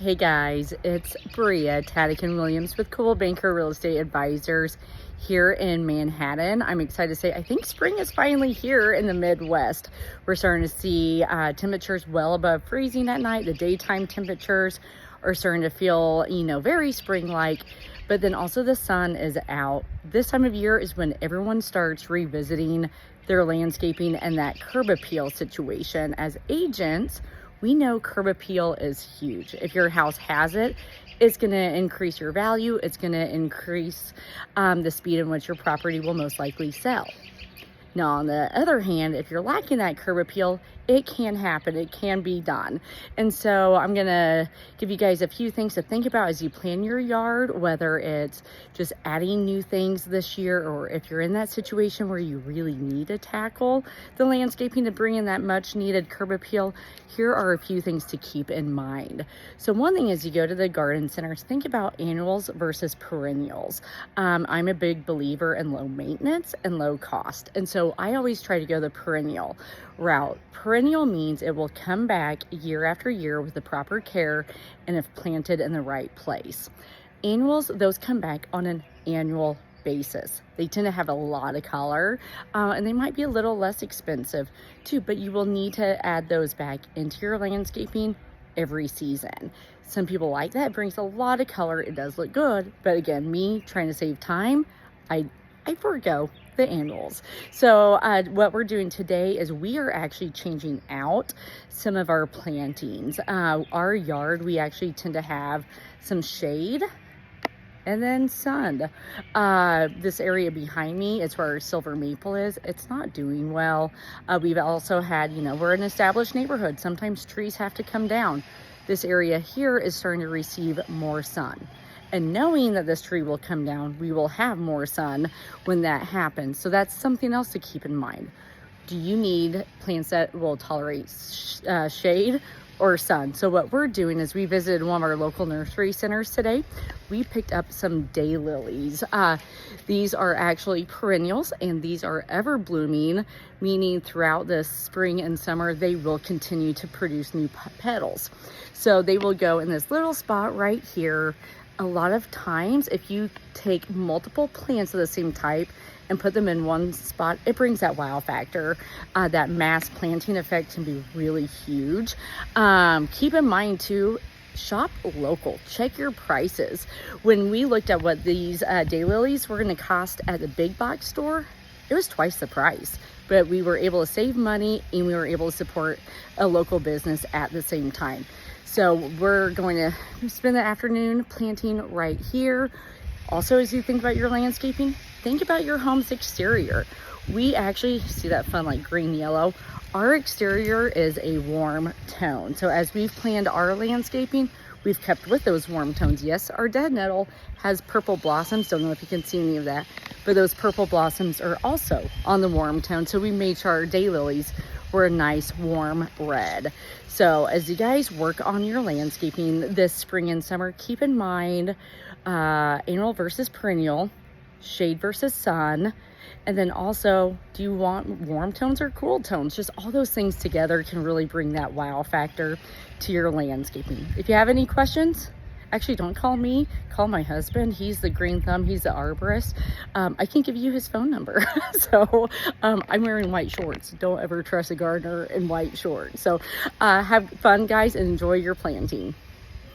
Hey guys, it's Bria, Taddiken-Williams with Cool Banker Real Estate Advisors here in Manhattan. I'm excited to say I think spring is finally here in the Midwest. We're starting to see temperatures well above freezing at night. The daytime temperatures are starting to feel, very spring-like, but then also the sun is out. This time of year is when everyone starts revisiting their landscaping and that curb appeal situation. As agents, we know curb appeal is huge. If your house has it, it's going to increase your value. It's going to increase the speed in which your property will most likely sell. Now, on the other hand, if you're lacking that curb appeal, it can happen. It can be done. And so I'm going to give you guys a few things to think about as you plan your yard, whether it's just adding new things this year, or if you're in that situation where you really need to tackle the landscaping to bring in that much needed curb appeal. Here are a few things to keep in mind. So one thing is, you go to the garden centers, think about annuals versus perennials. I'm a big believer in low maintenance and low cost. And so I always try to go the perennial route. Perennial means it will come back year after year with the proper care and if planted in the right place. Annuals, those come back on an annual basis. They tend to have a lot of color and they might be a little less expensive too, but you will need to add those back into your landscaping every season. Some people like that. It brings a lot of color. It does look good, but again, me trying to save time, I forego the annuals. So what we're doing today is we are actually changing out some of our plantings. Our yard, we actually tend to have some shade and then sun. This area behind me is where our silver maple is. It's not doing well. We've also had, we're an established neighborhood. Sometimes trees have to come down. This area here is starting to receive more sun. And knowing that this tree will come down, we will have more sun when that happens. So that's something else to keep in mind. Do you need plants that will tolerate shade or sun? So what we're doing is we visited one of our local nursery centers today. We picked up some daylilies. These are actually perennials and these are ever blooming, meaning throughout the spring and summer, they will continue to produce new petals. So they will go in this little spot right here. A lot of times, if you take multiple plants of the same type and put them in one spot, it brings that wow factor. That mass planting effect can be really huge. Keep in mind too, shop local, check your prices. When we looked at what these daylilies were going to cost at the big box store, it was twice the price, but we were able to save money and we were able to support a local business at the same time. So we're going to spend the afternoon planting right here. Also, as you think about your landscaping, think about your home's exterior. We actually see that fun like green yellow. Our exterior is a warm tone. So as we've planned our landscaping, we've kept with those warm tones. Yes, our dead nettle has purple blossoms. Don't know if you can see any of that, but those purple blossoms are also on the warm tone. So we made sure our daylilies were a nice warm red. So as you guys work on your landscaping this spring and summer, keep in mind annual versus perennial, shade versus sun, and then also, do you want warm tones or cool tones? Just all those things together can really bring that wow factor to your landscaping. If you have any questions, actually don't call me, call my husband. He's the green thumb, he's the arborist. I can give you his phone number. So I'm wearing white shorts. Don't ever trust a gardener in white shorts. So have fun, guys, and enjoy your planting.